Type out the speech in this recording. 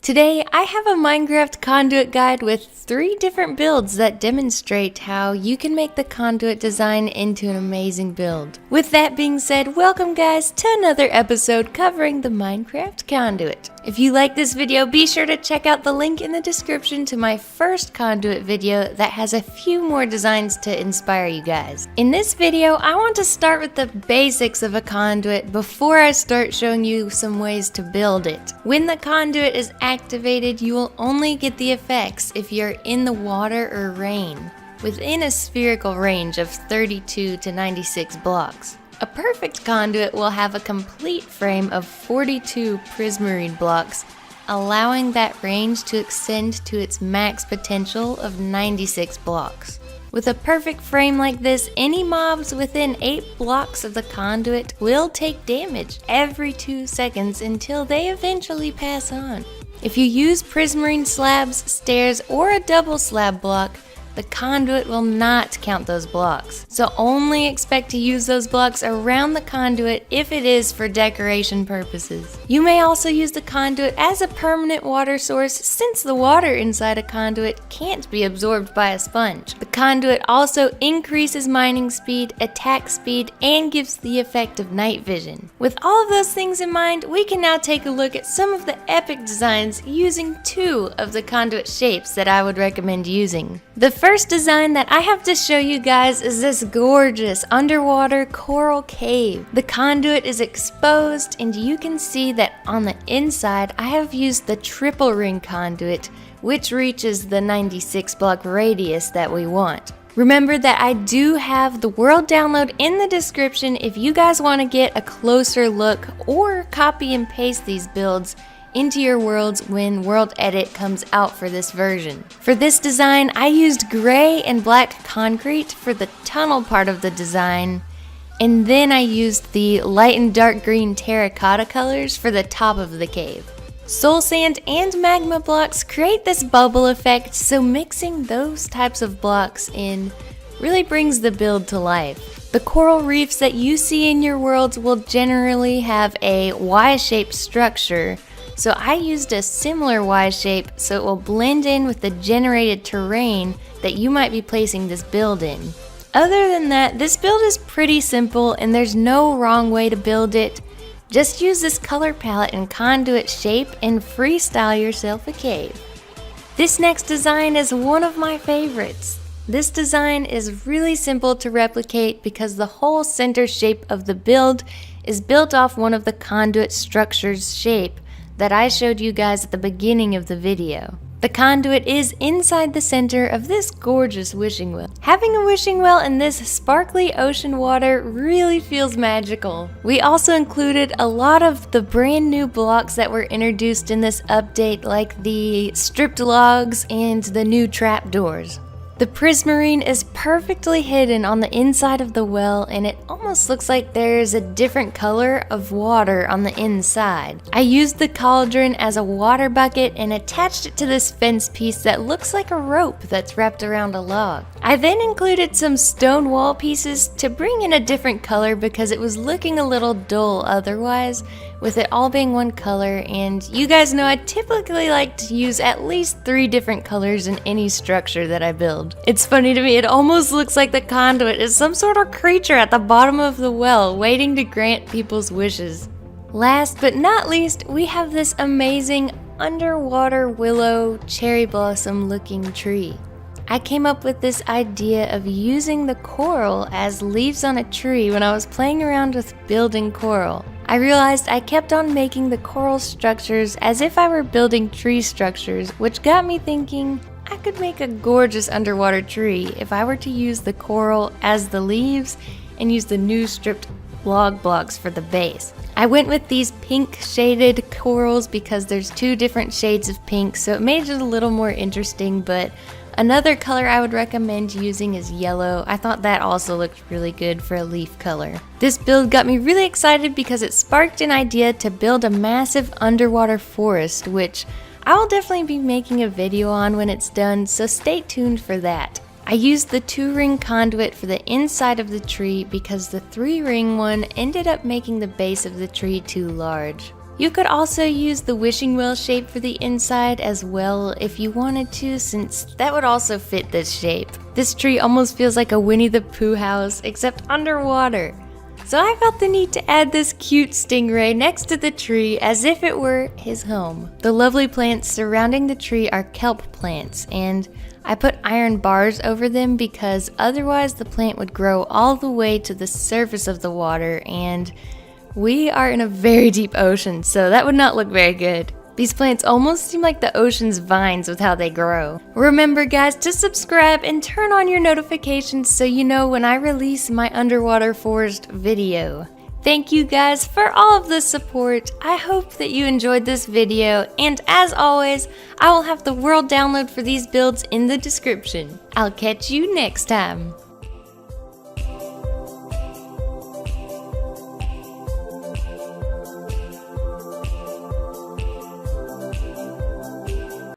Today, I have a Minecraft Conduit guide with 3 different builds that demonstrate how you can make the Conduit design into an amazing build. With that being said, welcome guys to another episode covering the Minecraft Conduit. If you like this video, be sure to check out the link in the description to my first Conduit video that has a few more designs to inspire you guys. In this video, I want to start with the basics of a conduit before I start showing you some ways to build it. When the conduit is activated, you will only get the effects if you're in the water or rain, within a spherical range of 32 to 96 blocks. A perfect conduit will have a complete frame of 42 prismarine blocks, allowing that range to extend to its max potential of 96 blocks. With a perfect frame like this, any mobs within 8 blocks of the conduit will take damage every 2 seconds until they eventually pass on. If you use prismarine slabs, stairs, or a double slab block, the conduit will not count those blocks. So only expect to use those blocks around the conduit if it is for decoration purposes. You may also use the conduit as a permanent water source since the water inside a conduit can't be absorbed by a sponge. The conduit also increases mining speed, attack speed, and gives the effect of night vision. With all of those things in mind, we can now take a look at some of the epic designs using 2 of the conduit shapes that I would recommend using. The first design that I have to show you guys is this gorgeous underwater coral cave. The conduit is exposed and you can see that on the inside I have used the triple ring conduit, which reaches the 96 block radius that we want. Remember that I do have the world download in the description if you guys want to get a closer look or copy and paste these builds into your worlds when World Edit comes out for this version. For this design, I used gray and black concrete for the tunnel part of the design, and then I used the light and dark green terracotta colors for the top of the cave. Soul sand and magma blocks create this bubble effect, so mixing those types of blocks in really brings the build to life. The coral reefs that you see in your worlds will generally have a Y-shaped structure, so I used a similar Y shape so it will blend in with the generated terrain that you might be placing this build in. Other than that, this build is pretty simple and there's no wrong way to build it. Just use this color palette and conduit shape and freestyle yourself a cave. This next design is one of my favorites. This design is really simple to replicate because the whole center shape of the build is built off one of the conduit structure's shape that I showed you guys at the beginning of the video. The conduit is inside the center of this gorgeous wishing well. Having a wishing well in this sparkly ocean water really feels magical. We also included a lot of the brand new blocks that were introduced in this update, like the stripped logs and the new trapdoors. The prismarine is perfectly hidden on the inside of the well, and it almost looks like there's a different color of water on the inside. I used the cauldron as a water bucket and attached it to this fence piece that looks like a rope that's wrapped around a log. I then included some stone wall pieces to bring in a different color because it was looking a little dull otherwise, with it all being one color, and you guys know I typically like to use at least 3 different colors in any structure that I build. It's funny to me, it almost looks like the conduit is some sort of creature at the bottom of the well waiting to grant people's wishes. Last but not least, we have this amazing underwater willow cherry blossom looking tree. I came up with this idea of using the coral as leaves on a tree when I was playing around with building coral. I realized I kept on making the coral structures as if I were building tree structures, which got me thinking I could make a gorgeous underwater tree if I were to use the coral as the leaves and use the new stripped log blocks for the base. I went with these pink shaded corals because there's 2 different shades of pink, so it made it a little more interesting, but another color I would recommend using is yellow. I thought that also looked really good for a leaf color. This build got me really excited because it sparked an idea to build a massive underwater forest, which I will definitely be making a video on when it's done, so stay tuned for that. I used the 2-ring conduit for the inside of the tree because the 3-ring one ended up making the base of the tree too large. You could also use the wishing well shape for the inside as well if you wanted to, since that would also fit this shape. This tree almost feels like a Winnie the Pooh house, except underwater. So I felt the need to add this cute stingray next to the tree as if it were his home. The lovely plants surrounding the tree are kelp plants, and I put iron bars over them because otherwise the plant would grow all the way to the surface of the water, and we are in a very deep ocean, so that would not look very good. These plants almost seem like the ocean's vines with how they grow. Remember guys to subscribe and turn on your notifications so you know when I release my underwater forest video. Thank you guys for all of the support. I hope that you enjoyed this video, and as always, I will have the world download for these builds in the description. I'll catch you next time.